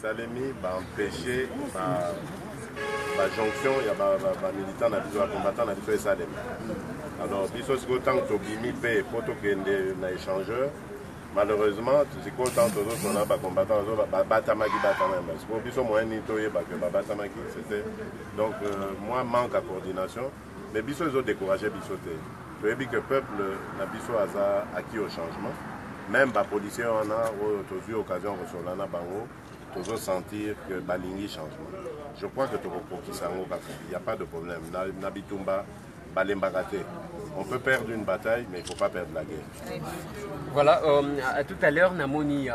Salemi va empêcher la jonction, il y a des militants, des combattants, des Salemi. Alors, biso c'est autant que Bimi paye pour que les échangeurs, malheureusement, c'est autant que d'autres sont là, combattants, batamaki, c'est pour biso moyen nitoye que batamaki, c'était. Donc, moi, manque à coordination, mais biso ils ont découragé biso. Tu as vu que le peuple n'a biso a acquis au changement. Même les policiers, on a eu l'occasion de sur l'ana bango. Toujours sentir que Balingi changement. Je crois que il n'y a pas de problème. Nabitumba, Balembagate. On peut perdre une bataille, mais il ne faut pas perdre la guerre. Voilà, tout à l'heure, Namoni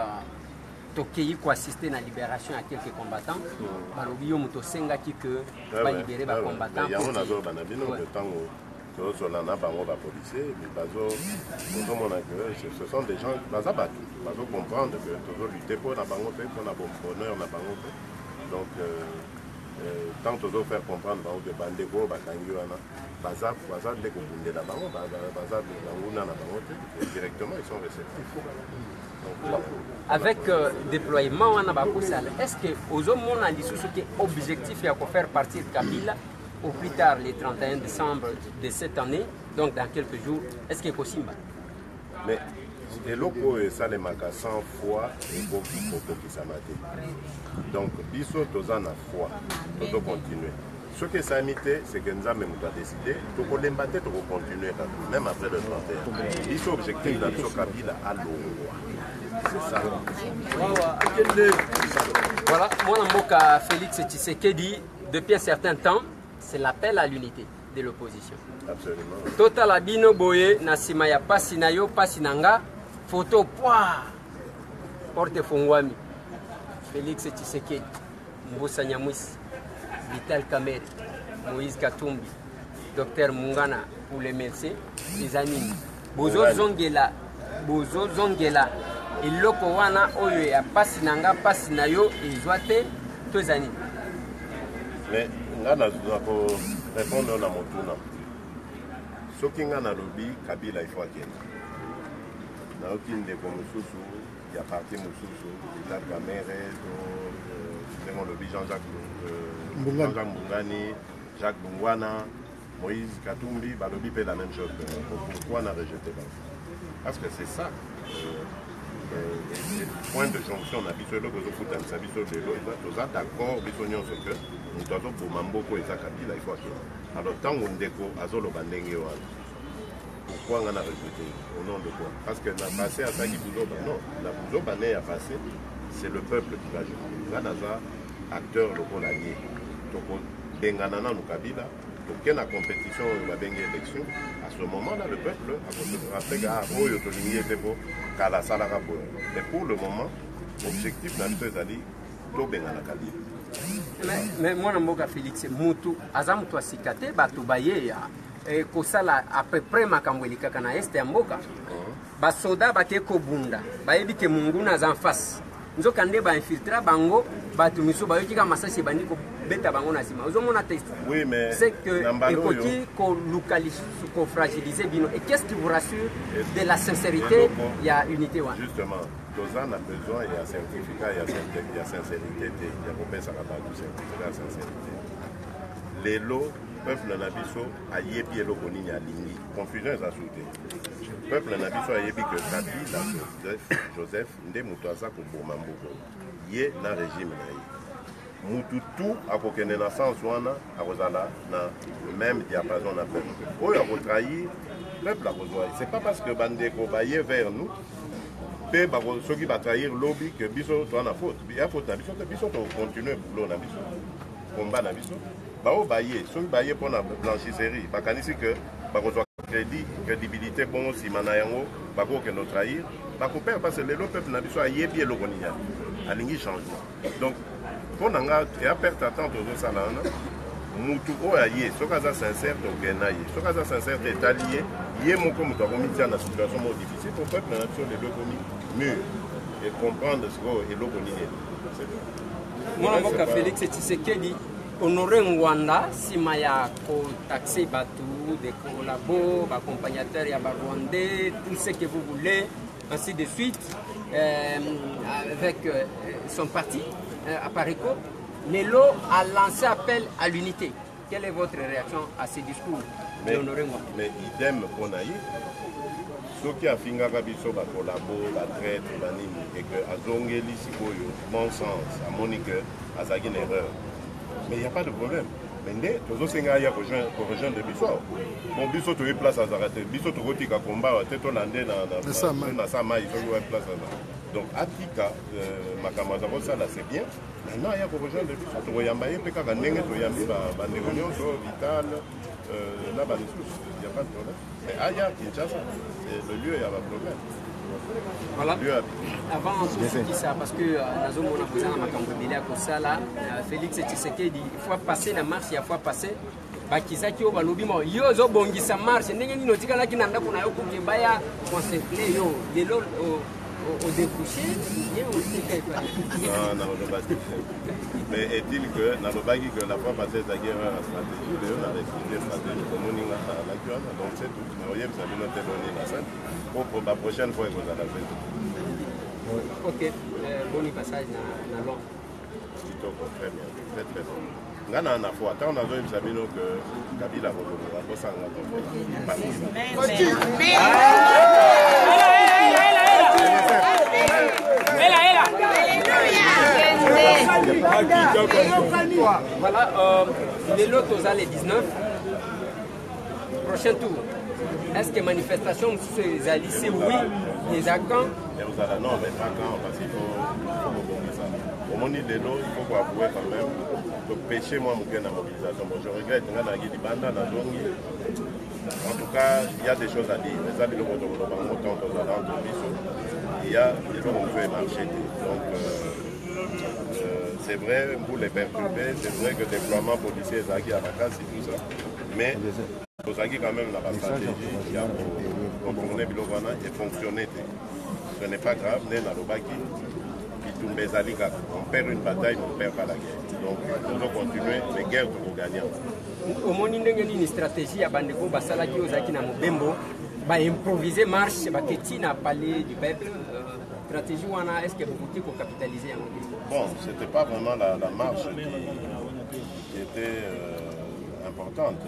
Tokei qui assisté à la libération à quelques combattants. Balobio Mutosenga qui va libérer les combattants. Il y a un autre le temps où policiers, mais ce sont des gens qui doivent comprendre que toujours lutter pour la banque, pour la bonheur, la banque. Donc, tant que faire comprendre que Bandego, directement, ils sont réceptifs. Avec déploiement, est-ce que aux hommes on a dit ce qui est objectif à faire partir Kabila au plus tard le 31 décembre de cette année, donc dans quelques jours, est-ce qu'il est possible? Mais les locaux, ça les marque 100 fois et beaucoup qui s'amatent. Donc, biso tozan a foi, nous devons continuer. Ce que ça a imité, c'est que nous avons décidé de continuer, même après le 31. Biso objectif dans le Kabila à l'Oua. C'est ça. Voilà, moi, Mboka Félix Tshisekedi, depuis un certain temps, c'est l'appel à l'unité de l'opposition. Absolument. Total Abino Boye, Nasima ya Pasinayo, Pasinanga, photo poids, porte Fongwami, Félix Tshisekedi, Mbusa Nyamwisi, Vital Kamerhe, Moïse Katumbi, Dr Mungana pour les médecins, les amis. Bozo Zongela, et Loko Wana Oyo ya Pasinanga, Pasinayo, et Zoate, tous amis. Mais nga na répondre na motuna soki nga na lobi Kabila il faut akenda na okinde ko mususu ya parti mususu Vital Kamerhe to lobi Jean-Jacques Mbungani, Jacques Bungwana, Moïse Katumbi balobi fait la même chose. Pourquoi on a rejeté ça? Parce que c'est ça le point de jonction on a biso eloko ezokuta misa biso lelo toza d'accord biso nyonso ke moto azoboma mboko eza Kabila il faut akenda. Alors ntango ndeko azoloba ndenge wana pourquoi nga na rejeté au nom de quoi? Parce que na passé azalaki buzoba non na buzoba ne ya passé c'est le peuple qui va jouer nga naza acteur lokola ye tokobengana nanu Kabila toke na compétition oyo babengi élection. À ce moment-là, le peuple a fait mais pour le moment, l'objectif d'un peu d'aller Tobengana Kabila. Mais moi, je Félix, Moutou, Azam toi Sikate, Batubaye, et Kosala à peu près Makambwelika Kana Est et Mboka. Basoda Bateko Bunda, Baebi ke Munguna en face. Nous avons infiltré Bango, Batumiso, Bayotika Massasi Bandiko, Beta Bango Nazima. Nous avons testé. Oui, mais c'est que les côtés qu'on localise, qu'on fragilise, et qu'est-ce qui vous rassure de la sincérité? Il y a unité. Justement, Tozan a besoin, il y a certificat, il y a sincérité, il y a combien ça va pas du certificat, sincérité. Les lots, peuple Nabiso, a yébi et l'okonini à Lini. Confusion est assoutée. Peuple Nabiso a yébi que Kabila, Joseph, Nde Moutouaza, Kobourma Mboko, yé na régime naï. Moutoutou a kokene na sens wana a kozala na même diapason na peuple. Oyo a kotrahi peuple a kozwa. C'est pas parce que bandeko baye vers nous pe ba ceux qui va trahir lobby que biso to na faute. Il y a faute na biso que biso to continuer boulot na biso. Combat na biso. Ba o baye, ceux qui baye pour na blanchisserie, ba kanisi que ba kozwa crédibilité bon si manayango ba ko que no trahir, ba ko perdre parce que le peuple na biso a yebi elokoniya. Alingi changement. Donc pour nous, il y a perte attente aux salons. Moutou oyaye, ce cas sincère, donc gagné. Ce cas sincère est allié. Hier, mon comme tu as remis dans la situation difficile pour peuple la nation de l'economie mûr et comprendre ce qu'est l'economie. Moi, je Félix Tshisekedi, honoré Rwanda, si maya ko taxé batou, des collabos, accompagnateurs, ya Rwandais, tout ce que vous voulez, ainsi de suite, avec son parti. à Parico, Lelo a lancé appel à l'unité. Quelle est votre réaction à ces discours de Honoré Ngoma? Mais idem pour Naï, ceux qui ont fini à Biso, collabo, traite, et que Azongeli, Sikoyo, bon sens, à Monique, à Zagin erreur. Mais il n'y a pas de problème. Mais tous les Sénégalais pour rejoindre le Biso. Bon, Biso, tu es place à Zarate. Biso, tu es à combat, tu es dans Sama, il faut une place à Zarate. Donc, Atika, Makamazaro, ça là, c'est bien. Maintenant, il y a pour rejoindre le Biso. Tu as Yambaye, Peka, Ganenge, tu as Yambi, Bandéonion, Vital, là, il n'y a pas de problème. Mais Aya, Kinshasa, le lieu, il n'y a pas de problème. Voilà. Avant tout ça, parce que Nazo Mona Kozana Makambobele à Kosala, Félix Tshisekedi, il faut passer la marche, il faut passer. Bakizaki obalobi mo yo zo bongisa marche ndenge nini otikala kinanda kuna yo kukebaya concentré yo lelo au découché bien aussi quelque part. Non, mais est-il que dans le bagage que la fois passée la guerre en stratégie, on a expliqué stratégie comme on y a la guerre, donc c'est tout. Mais voyez, vous avez noté donné la scène pour la prochaine fois que vous allez faire. Ok, bon passage dans l'eau. Très bien, très très bien. Ngana na fois tant on a vu Sabino que Kabila va bosser en voilà, les lots aux les 19. Prochain tour. Est-ce que manifestation les alliés, c'est oui, les accords? Non, mais pas quand, parce qu'il faut bomber ça. Au moment de l'eau, il faut avouer quand même que pêcher moi mon gain en mobilisation. Bon, je regrette, en tout cas, il y a des choses à dire. Les amis, il y a des choses qu'on peut marcher. Donc, c'est vrai, pour les perturber, c'est vrai que le déploiement policier est à la casse et tout ça. Mais, vous avez quand même la stratégie qui a contourné Bilogwana et fonctionné. Ce n'est pas grave, on perd une bataille, on ne perd pas la guerre. Donc, nous devons continuer, les guerres pour gagner. Au moment où il y a une stratégie, Bandeko Basalaki Ozaki na Mobembo, va improviser marche, va Ketina palais du peuple. Stratégie wana, est-ce que vous voulez pour capitaliser? Bon, ce n'était pas vraiment la marche qui était importante.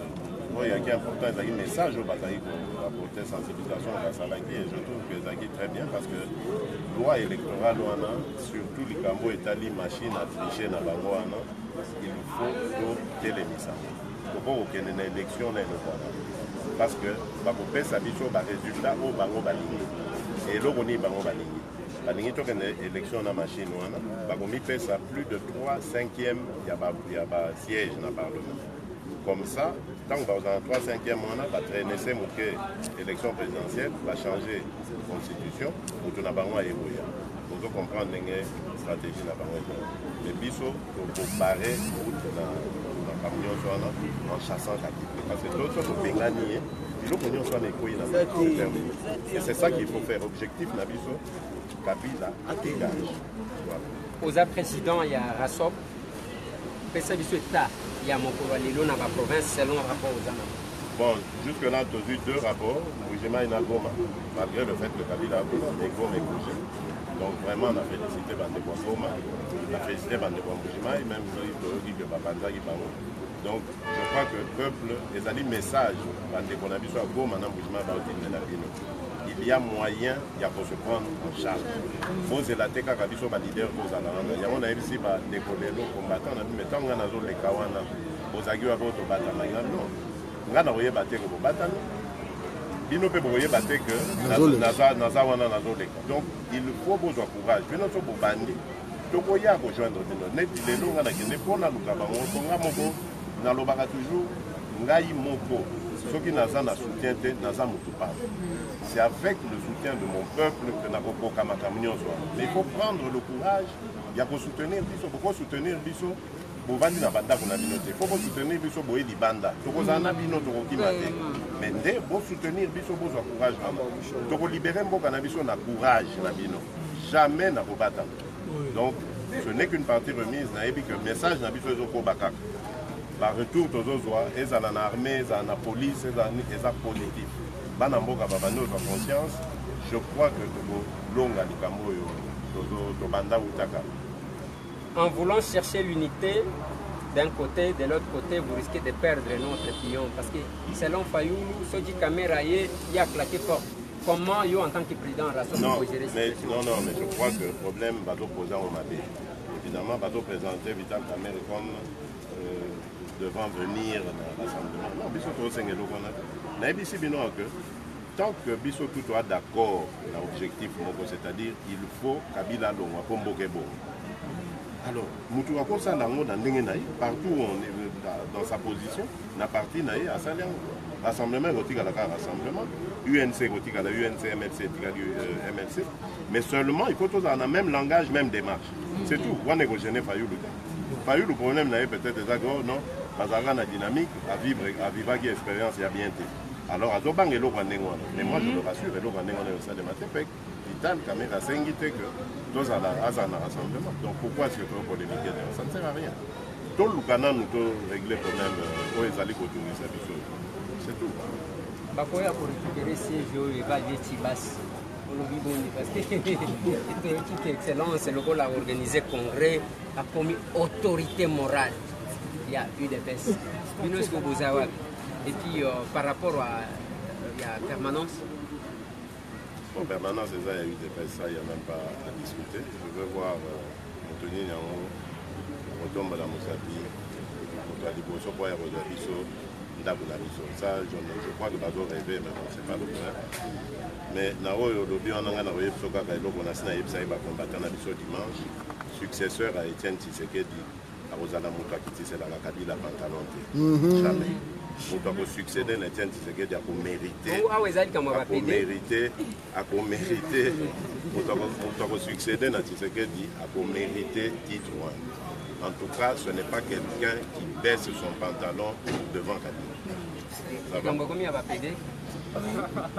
Il y a qui est important, il y a un message au bataille pour apporter sensibilisation à la Salaki et je trouve que ça est très bien parce que la loi électorale, surtout les Cambo et Tali machine à tricher dans la loi, il faut que les messages. Il faut qu'il y ait une élection dans le Rwanda. Parce que les résultats au Bango Balingi. Et là, on est Bango Balingi. Balingi, il y a une élection dans la machine, il y a plus de 3/5e sièges dans le Parlement. Comme ça, tant que dans le 3/5e mois, on va traîner ces élections présidentielles, on va changer la constitution pour que nous ayons pour comprendre la stratégie de la les bisous pour barrer la camion en chassant la Kabila. Parce que d'autres sont gagner, il faut que nous soyons et c'est ça qu'il faut faire. Objectif, Nabiso, Kabila, à dégage. Aux présidents, il y a Rassop. Il y a mon dans la province selon le rapport aux Anna. Bon, jusque-là, tu as vu 2 rapports. Boujima et Nagoma, malgré le fait que Kabila a Goma, mais Goma est bougé. Donc vraiment, on a félicité Bandeko Goma, on a félicité Bandeko Boujima et même Tori de Babanza qui parle. Donc je crois que le peuple, les alliés messages, Bandeko Nabiso à Goma, Boujima, il y a moyen de se prendre en charge. Poser la tête à Kabiso, les leaders, il y a un ici, des combattants, mais tant qu'on a les Kawana, aux agues à votre bataille, non. On a envoyé battre au bataille. Il ne peut pas envoyer battre que Nazawana Nazoleka. Donc il faut besoin de courage. Puis nous sommes bandits. Donc il y a rejoindre les gens qui ne sont pas là, nous avons toujours Ngai Moko. Ceux qui n'ont pas soutien, c'est avec le soutien de mon peuple que nous avons fait. Mais il faut prendre le courage, il y a soutenir Bisso. Pourquoi soutenir Bisso? Il faut soutenir Bisso pour les bandes. Mais dès que soutenir Bisso, il faut courage. Il faut libérer Bisso, il faut courage. Jamais n'a pas battre. Donc, ce n'est qu'une partie remise. Il y a un message dans Bisso Bakak. Par retour aux autres, ils sont en armée, ils sont en police, ils sont politique. Banamboka Babano, conscience, je crois que l'onga du Cambo, Banda Utaka. en voulant chercher l'unité d'un côté, de l'autre côté, vous risquez de perdre notre pion. Parce que selon Fayoulou, ce qui caméra il y a claqué fort. Comment, yo, en tant que président, non, mais je crois que le problème va poser au Mabé. Évidemment, va présenter Vital Kamere comme devant venir dans l'Assemblée. Non, Bissot Toseng et Lokona. Tant que Bissot tout soit d'accord dans l'objectif, c'est-à-dire il faut Kabila Longwa Kombo Kebo. Alors, Moutou Akosa Nango dans partout où on est dans sa position, na parti naïe à Salian. Rassemblement gothique à la rassemblement, UNC gothique à la UNC, MLC, MLC. Mais seulement, il faut tous avoir le même langage, même démarche. C'est tout. On est gêné Fayoulou. Fayoulou, le problème naïe peut-être des agros, non, parce qu'il y a une dynamique à vivre qui expérience, il y a bien été. Alors, à Zobang et l'autre mais moi je le rassure, l'autre au sein de ma tête, Vital Kamere a s'inquiété que tous à un rassemblement. Donc pourquoi est-ce que tu veux polémiquer? Ça ne sert à rien. Tout le canal nous peut régler le problème où ils allaient autour sa vie. C'est tout. Bakoya pour récupérer ces jeux, il va dire Tibas. Parce que excellence, c'est le rôle à organiser congrès, a commis autorité morale. Il y a eu des baisses. Et puis par rapport à la permanence. En permanence, il y a eu des baisses, ça, il n'y a même pas à discuter. Je veux voir Anthony Nyango, Otomba la Moussapi, Otomba la Moussapi, ça, je crois que Bazo rêvait, mais bon, c'est pas le problème. Mais Nao Yodobi, on a envoyé Soka Kailo, on a signé combattant à Bisso dimanche, successeur à Etienne Tshisekedi, à Rosala Mouta qui tisse la Kabila Pantalon. Jamais. Mouta pour succéder à Etienne Tshisekedi à mériter. Mouta pour succéder à Tshisekedi à mériter titre 1. En tout cas, ce n'est pas quelqu'un qui baisse son pantalon devant Kabila. Combien va payer?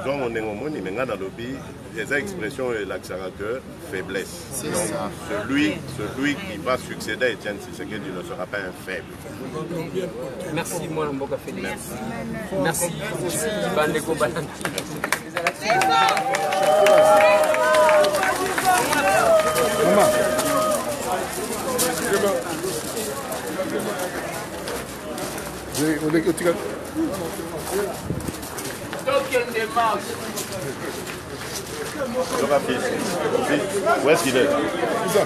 Donc on est au monde, mais dans le lobby, les expressions et l'accélérateur, faiblesse. C'est ça. Celui qui va succéder à Etienne Tshisekedi ne sera pas un faible. Merci, moi, Mboka Félix. Merci. Merci, Bandeko Balanti. Où est-ce qu'il est? C'est ça.